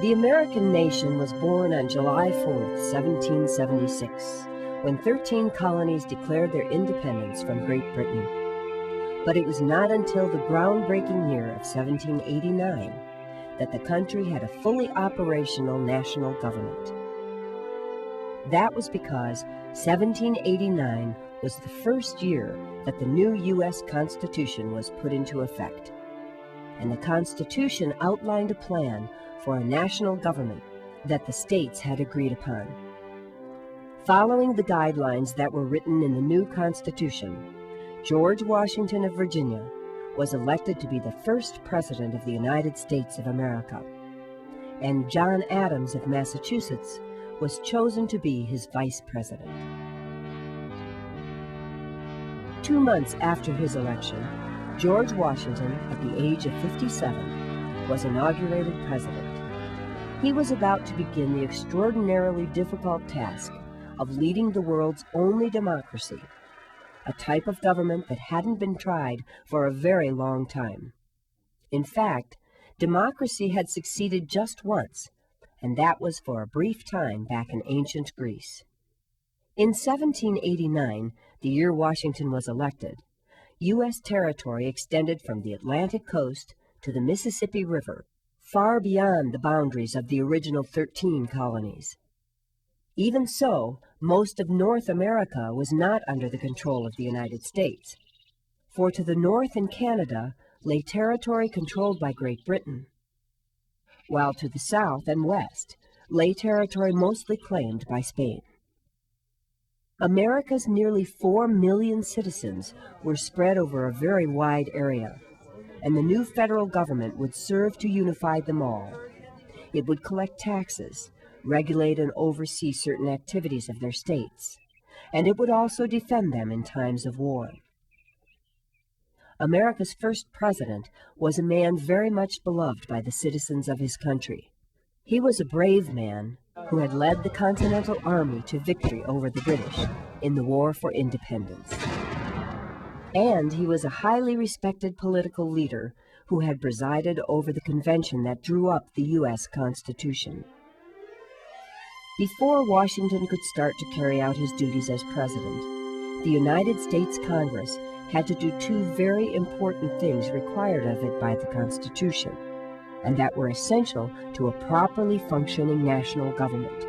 The American nation was born on July 4th, 1776, when 13 colonies declared their independence from Great Britain. But it was not until the groundbreaking year of 1789 that the country had a fully operational national government. That was because 1789 was the first year that the new U.S. Constitution was put into effect, and the Constitution outlined a plan for a national government that the states had agreed upon. Following the guidelines that were written in the new Constitution, George Washington of Virginia was elected to be the first president of the United States of America, and John Adams of Massachusetts was chosen to be his vice president. 2 months after his election, George Washington, at the age of 57, was inaugurated president. He was about to begin the extraordinarily difficult task of leading the world's only democracy, a type of government that hadn't been tried for a very long time. In fact, democracy had succeeded just once, and that was for a brief time back in ancient Greece. In 1789, the year Washington was elected, U.S. territory extended from the Atlantic coast to the Mississippi River, far beyond the boundaries of the original 13 colonies. Even so, most of North America was not under the control of the United States, for to the north in Canada lay territory controlled by Great Britain, while to the south and west lay territory mostly claimed by Spain. America's nearly 4 million citizens were spread over a very wide area, and the new federal government would serve to unify them all. It would collect taxes, regulate and oversee certain activities of their states, and it would also defend them in times of war. America's first president was a man very much beloved by the citizens of his country. He was a brave man who had led the Continental Army to victory over the British in the War for Independence. And he was a highly respected political leader who had presided over the convention that drew up the U.S. Constitution. Before Washington could start to carry out his duties as president, the United States Congress had to do 2 very important things required of it by the Constitution, and that were essential to a properly functioning national government.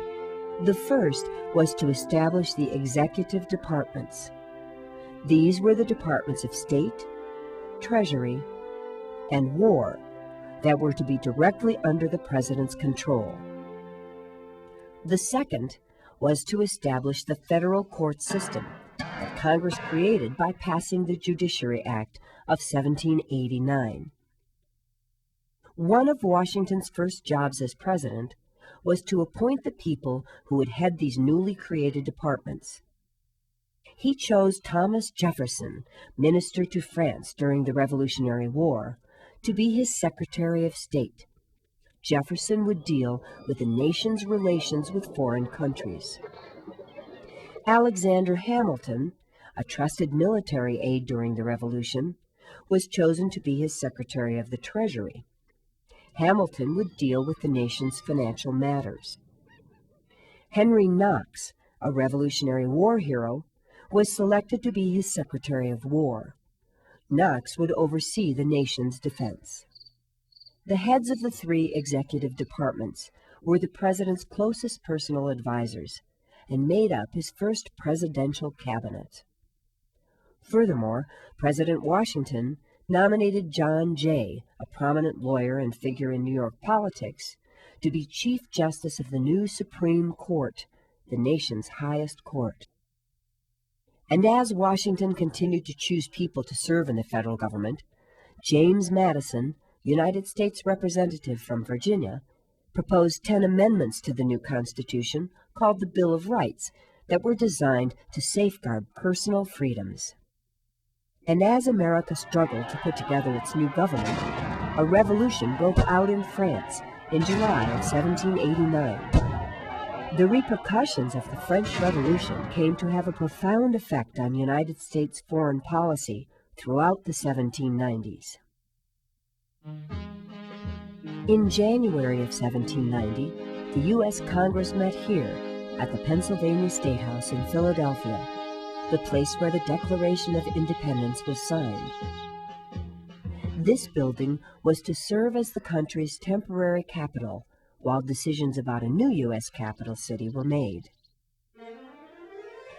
The first was to establish the executive departments. These were the departments of State, Treasury, and War that were to be directly under the president's control. The second was to establish the federal court system that Congress created by passing the Judiciary Act of 1789. One of Washington's first jobs as president was to appoint the people who would head these newly created departments. He chose Thomas Jefferson, minister to France during the Revolutionary War, to be his Secretary of State. Jefferson would deal with the nation's relations with foreign countries. Alexander Hamilton, a trusted military aide during the Revolution, was chosen to be his Secretary of the Treasury. Hamilton would deal with the nation's financial matters. Henry Knox, a Revolutionary War hero, was selected to be his Secretary of War. Knox would oversee the nation's defense. The heads of the 3 executive departments were the president's closest personal advisors and made up his first presidential cabinet. Furthermore, President Washington nominated John Jay, a prominent lawyer and figure in New York politics, to be Chief Justice of the new Supreme Court, the nation's highest court. And as Washington continued to choose people to serve in the federal government, James Madison, United States Representative from Virginia, proposed 10 amendments to the new Constitution called the Bill of Rights that were designed to safeguard personal freedoms. And as America struggled to put together its new government, a revolution broke out in France in July of 1789. The repercussions of the French Revolution came to have a profound effect on United States foreign policy throughout the 1790s. In January of 1790, the U.S. Congress met here at the Pennsylvania State House in Philadelphia, the place where the Declaration of Independence was signed. This building was to serve as the country's temporary capital while decisions about a new U.S. capital city were made.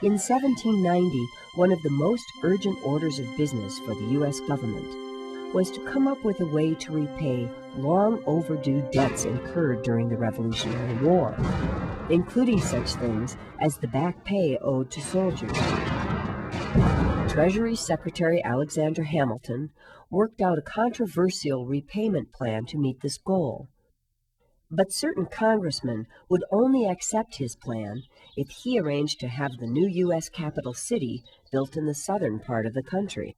In 1790, one of the most urgent orders of business for the U.S. government was to come up with a way to repay long overdue debts incurred during the Revolutionary War, including such things as the back pay owed to soldiers. Treasury Secretary Alexander Hamilton worked out a controversial repayment plan to meet this goal. But certain congressmen would only accept his plan if he arranged to have the new U.S. capital city built in the southern part of the country.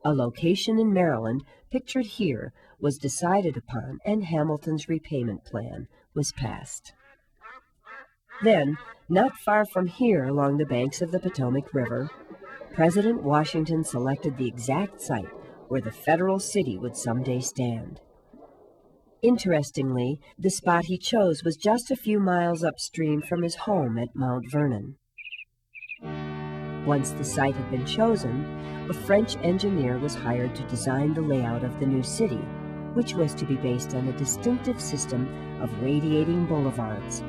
A location in Maryland, pictured here, was decided upon, and Hamilton's repayment plan was passed. Then, not far from here along the banks of the Potomac River, President Washington selected the exact site where the federal city would someday stand. Interestingly, the spot he chose was just a few miles upstream from his home at Mount Vernon. Once the site had been chosen, a French engineer was hired to design the layout of the new city, which was to be based on a distinctive system of radiating boulevards.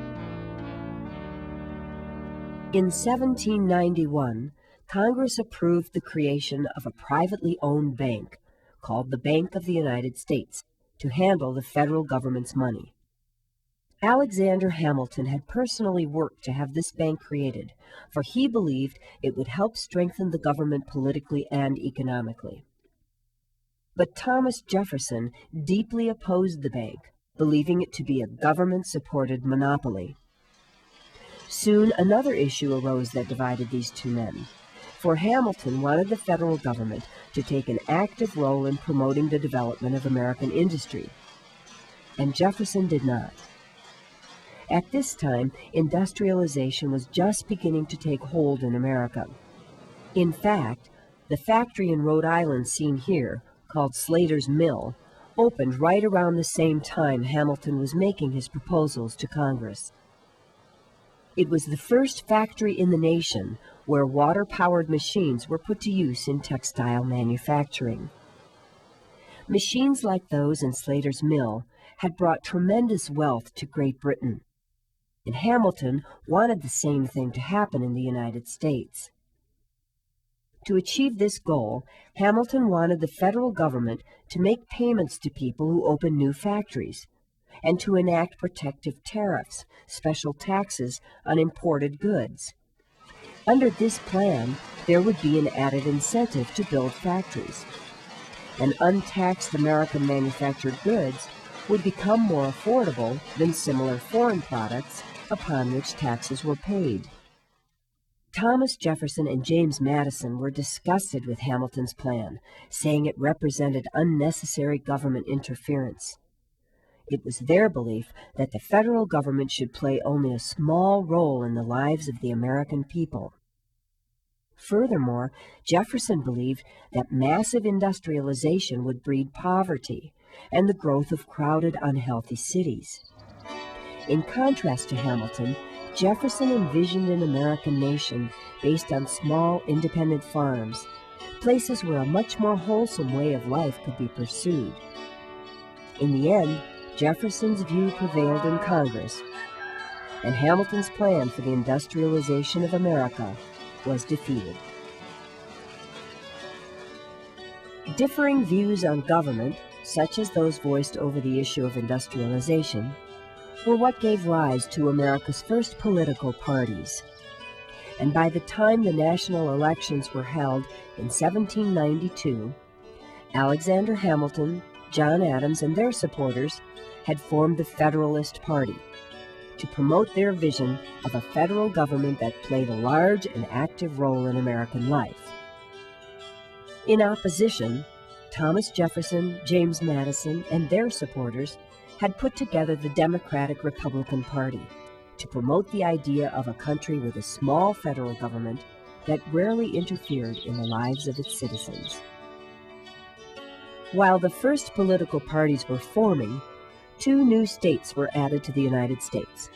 In 1791, Congress approved the creation of a privately owned bank called the Bank of the United States to handle the federal government's money. Alexander Hamilton had personally worked to have this bank created, for he believed it would help strengthen the government politically and economically. But Thomas Jefferson deeply opposed the bank, believing it to be a government-supported monopoly. Soon another issue arose that divided these two men, for Hamilton wanted the federal government to take an active role in promoting the development of American industry, and Jefferson did not. At this time, industrialization was just beginning to take hold in America. In fact, the factory in Rhode Island seen here, called Slater's Mill, opened right around the same time Hamilton was making his proposals to Congress. It was the first factory in the nation where water-powered machines were put to use in textile manufacturing. Machines like those in Slater's Mill had brought tremendous wealth to Great Britain, and Hamilton wanted the same thing to happen in the United States. To achieve this goal, Hamilton wanted the federal government to make payments to people who open new factories, and to enact protective tariffs, special taxes on imported goods. Under this plan, there would be an added incentive to build factories, and untaxed American manufactured goods would become more affordable than similar foreign products upon which taxes were paid. Thomas Jefferson and James Madison were disgusted with Hamilton's plan, saying it represented unnecessary government interference. It was their belief that the federal government should play only a small role in the lives of the American people. Furthermore, Jefferson believed that massive industrialization would breed poverty and the growth of crowded, unhealthy cities. In contrast to Hamilton, Jefferson envisioned an American nation based on small, independent farms, places where a much more wholesome way of life could be pursued. In the end, Jefferson's view prevailed in Congress, and Hamilton's plan for the industrialization of America was defeated. Differing views on government, such as those voiced over the issue of industrialization, were what gave rise to America's first political parties. And by the time the national elections were held in 1792, Alexander Hamilton, John Adams, and their supporters had formed the Federalist Party to promote their vision of a federal government that played a large and active role in American life. In opposition, Thomas Jefferson, James Madison, and their supporters had put together the Democratic-Republican Party to promote the idea of a country with a small federal government that rarely interfered in the lives of its citizens. While the first political parties were forming, 2 new states were added to the United States.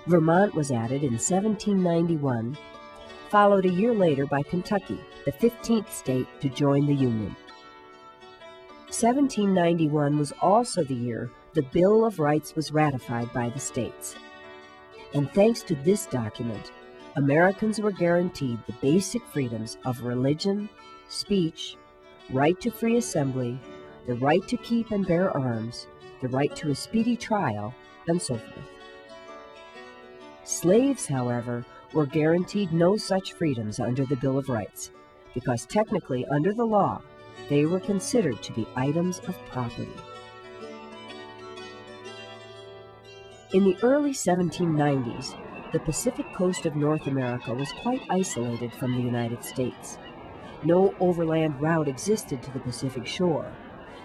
Vermont was added in 1791, followed a year later by Kentucky, the 15th state to join the Union. 1791 was also the year the Bill of Rights was ratified by the states. And thanks to this document, Americans were guaranteed the basic freedoms of religion, speech, right to free assembly, the right to keep and bear arms, the right to a speedy trial, and so forth. Slaves, however, were guaranteed no such freedoms under the Bill of Rights, because technically, under the law, they were considered to be items of property. In the early 1790s, the Pacific coast of North America was quite isolated from the United States. No overland route existed to the Pacific shore,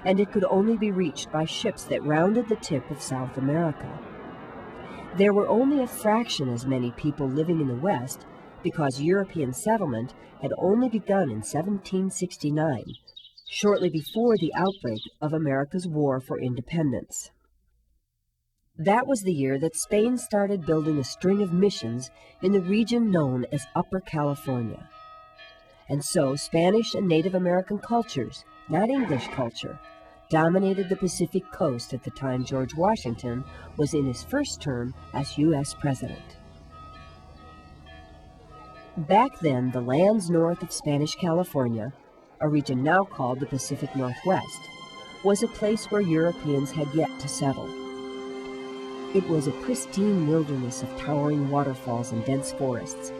and it could only be reached by ships that rounded the tip of South America. There were only a fraction as many people living in the West because European settlement had only begun in 1769, shortly before the outbreak of America's War for Independence. That was the year that Spain started building a string of missions in the region known as Upper California. And so Spanish and Native American cultures, not English culture, dominated the Pacific coast at the time George Washington was in his first term as U.S. President. Back then, the lands north of Spanish California, a region now called the Pacific Northwest, was a place where Europeans had yet to settle. It was a pristine wilderness of towering waterfalls and dense forests,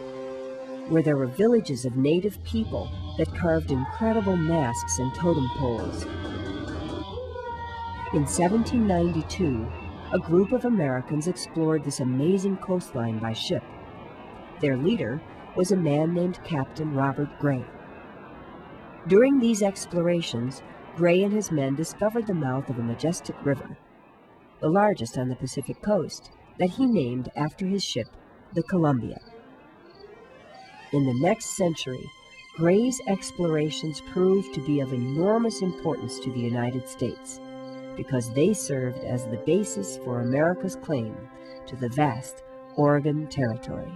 where there were villages of native people that carved incredible masks and totem poles. In 1792, a group of Americans explored this amazing coastline by ship. Their leader was a man named Captain Robert Gray. During these explorations, Gray and his men discovered the mouth of a majestic river, the largest on the Pacific coast, that he named after his ship, the Columbia. In the next century, Gray's explorations proved to be of enormous importance to the United States, because they served as the basis for America's claim to the vast Oregon Territory.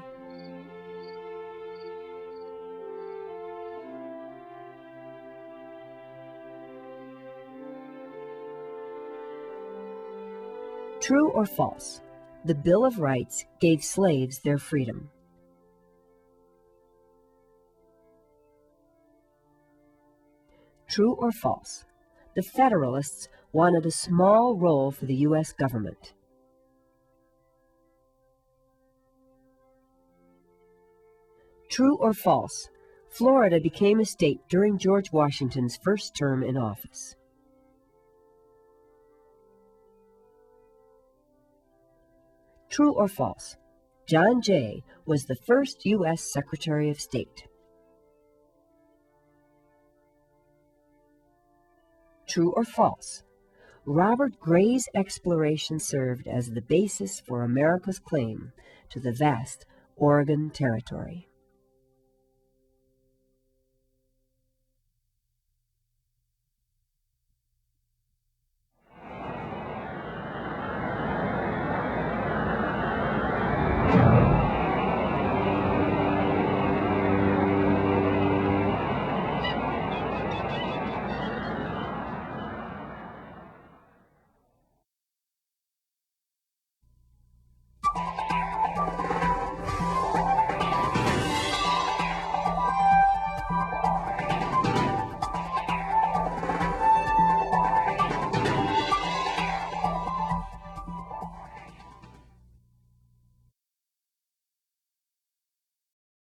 True or false? The Bill of Rights gave slaves their freedom. True or false? The Federalists wanted a small role for the U.S. government. True or false? Florida became a state during George Washington's first term in office. True or false? John Jay was the first U.S. Secretary of State. True or false? Robert Gray's exploration served as the basis for America's claim to the vast Oregon Territory.